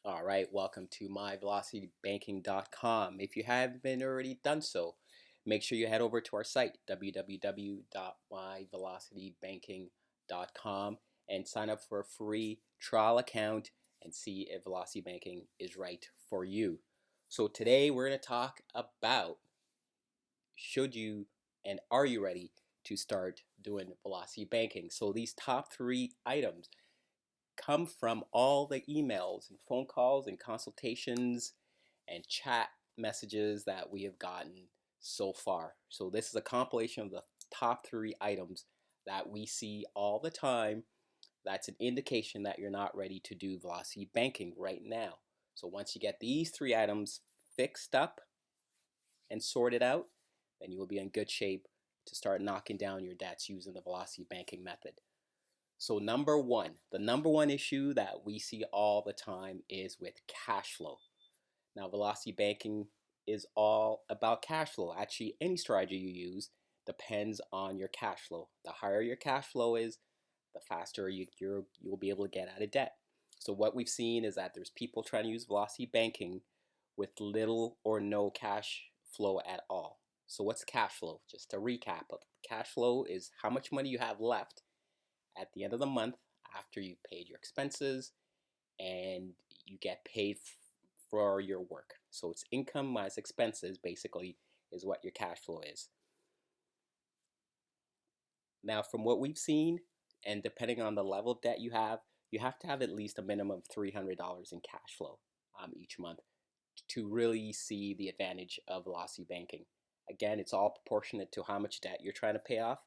All right, welcome to myvelocitybanking.com. If you haven't been already done so, make sure you head over to our site, www.myvelocitybanking.com, and sign up for a free trial account and see if Velocity Banking is right for you. So today we're going to talk about should you and are you ready to start doing Velocity Banking? So these top three items come from all the emails and phone calls and consultations and chat messages that we have gotten so far. So this is a compilation of the top three items that we see all the time. That's an indication that you're not ready to do velocity banking right now. So once you get these three items fixed up and sorted out, then you will be in good shape to start knocking down your debts using the velocity banking method. So the number one issue that we see all the time is with cash flow. Now, velocity banking is all about cash flow. Actually, any strategy you use depends on your cash flow. The higher your cash flow is, the faster you'll be able to get out of debt. So what we've seen is that there's people trying to use velocity banking with little or no cash flow at all. So what's cash flow? Just to recap, cash flow is how much money you have left at the end of the month after you've paid your expenses and you get paid for your work. So it's income minus expenses, basically, is what your cash flow is. Now, from what we've seen, and depending on the level of debt you have to have at least a minimum of $300 in cash flow each month to really see the advantage of velocity banking. Again, it's all proportionate to how much debt you're trying to pay off,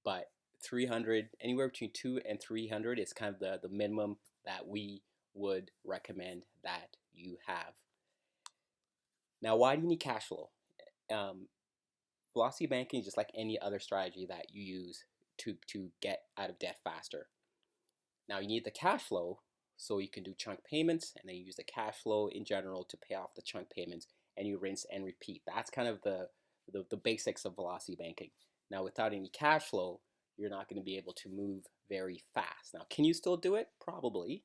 but 300, anywhere between 2 and 300 is kind of the minimum that we would recommend that you have. Now, why do you need cash flow? Um, Velocity banking is just like any other strategy that you use to get out of debt faster. Now, you need the cash flow so you can do chunk payments, and then you use the cash flow in general to pay off the chunk payments, and you rinse and repeat. That's kind of the basics of velocity banking. Now, without any cash flow, you're not going to be able to move very fast. Now, can you still do it? Probably.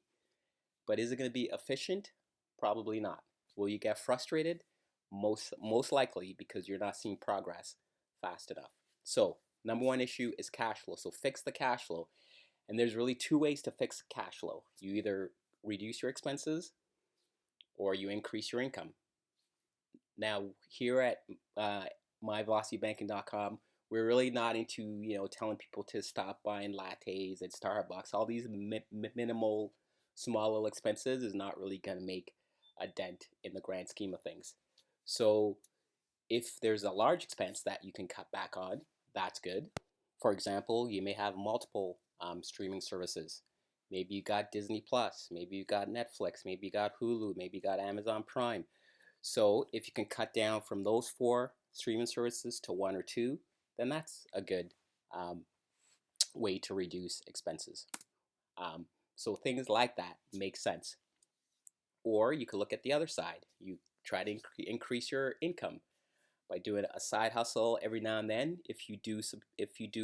But is it going to be efficient? Probably not. Will you get frustrated? Most likely, because you're not seeing progress fast enough. So, number one issue is cash flow. So fix the cash flow. And there's really two ways to fix cash flow. You either reduce your expenses or you increase your income. Now, here at myvelocitybanking.com, we're really not into telling people to stop buying lattes at Starbucks. All these minimal, small little expenses is not really going to make a dent in the grand scheme of things. So, if there's a large expense that you can cut back on, that's good. For example, you may have multiple streaming services. Maybe you got Disney Plus, maybe you got Netflix, maybe you got Hulu, maybe you got Amazon Prime. So if you can cut down from those four streaming services to one or two, then that's a good um, way to reduce expenses. Um, so things like that make sense. Or you could look at the other side. You try to increase your income by doing a side hustle every now and then. If you do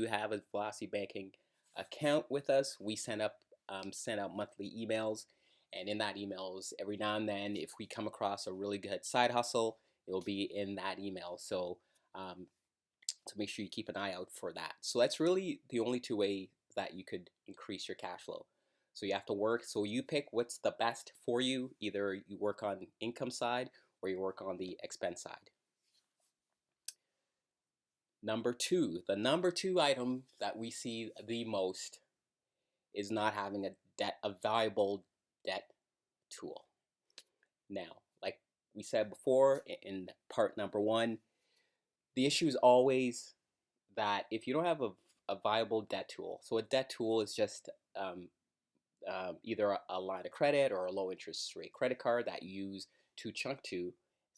have a velocity banking account with us, we send out monthly emails, and in that emails every now and then, if we come across a really good side hustle, it will be in that email. So make sure you keep an eye out for that. So that's really the only two ways that you could increase your cash flow. So you have to work. So you pick what's the best for you. Either you work on income side or you work on the expense side. The number two item that we see the most is not having a viable debt tool. Now, like we said before in part number one, the issue is always that if you don't have a viable debt tool, so a debt tool is just either a line of credit or a low interest rate credit card that you use to chunk to,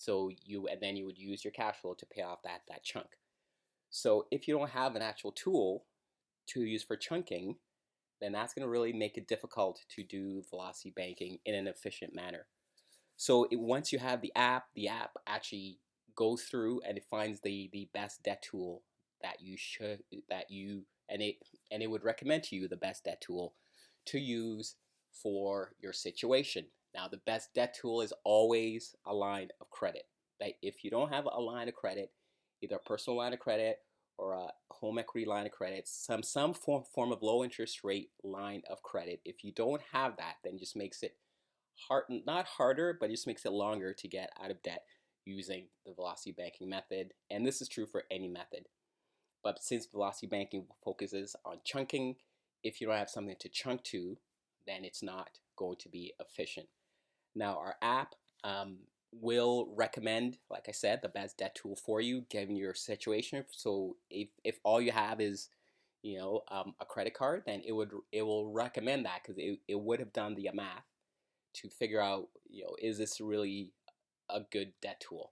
and then you would use your cash flow to pay off that chunk. So if you don't have an actual tool to use for chunking, then that's going to really make it difficult to do velocity banking in an efficient manner. So once you have the app actually goes through and it finds the best debt tool that you should that you and it would recommend to you the best debt tool to use for your situation. Now, the best debt tool is always a line of credit. That if you don't have a line of credit, either a personal line of credit or a home equity line of credit, some form of low interest rate line of credit, if you don't have that, then it just makes it hard, not harder, but it just makes it longer to get out of debt using the velocity banking method. And this is true for any method. But since velocity banking focuses on chunking, if you don't have something to chunk to, then it's not going to be efficient. Now, our app will recommend, like I said, the best debt tool for you given your situation. So if all you have is a credit card, then it will recommend that because it would have done the math to figure out, is this really a good debt tool?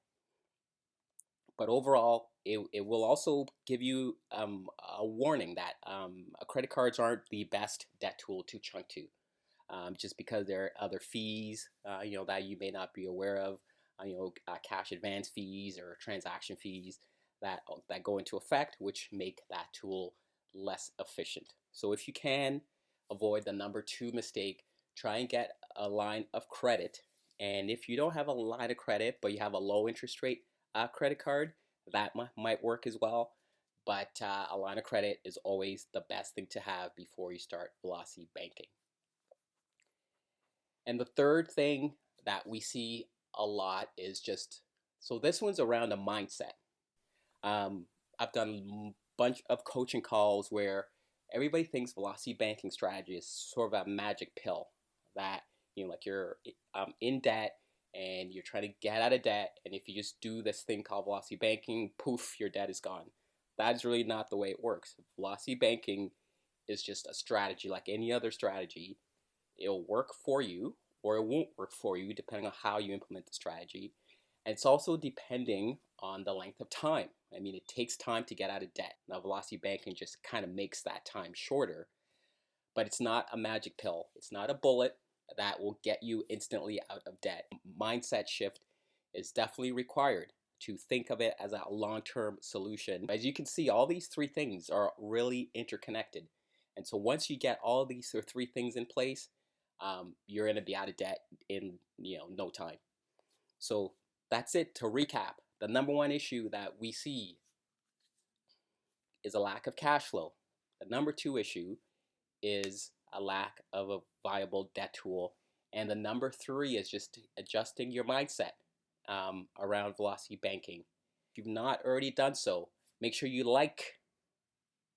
But overall, it will also give you a warning that credit cards aren't the best debt tool to chunk to, just because there are other fees, that you may not be aware of, cash advance fees or transaction fees that go into effect, which make that tool less efficient. So if you can avoid the number 2 mistake, try and get a line of credit. And if you don't have a line of credit, but you have a low interest rate credit card, that might work as well. But a line of credit is always the best thing to have before you start velocity banking. And the third thing that we see a lot is so this one's around a mindset. I've done a bunch of coaching calls where everybody thinks velocity banking strategy is sort of a magic pill that, like you're in debt and you're trying to get out of debt, and if you just do this thing called velocity banking, poof, your debt is gone. That's really not the way it works. Velocity banking is just a strategy like any other strategy. It'll work for you or it won't work for you depending on how you implement the strategy. And it's also depending on the length of time. I mean, it takes time to get out of debt. Now, velocity banking just kind of makes that time shorter, but it's not a magic pill. It's not a bullet that will get you instantly out of debt. Mindset shift is definitely required to think of it as a long-term solution. As you can see, all these 3 things are really interconnected. And so once you get all these 3 things in place, you're going to be out of debt in no time. So that's it. To recap, the number 1 issue that we see is a lack of cash flow. The number 2 issue is a lack of a viable debt tool. And the number 3 is just adjusting your mindset around velocity banking. If you've not already done so, make sure you like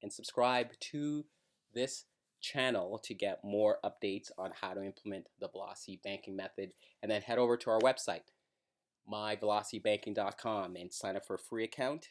and subscribe to this channel to get more updates on how to implement the velocity banking method. And then head over to our website, myvelocitybanking.com, and sign up for a free account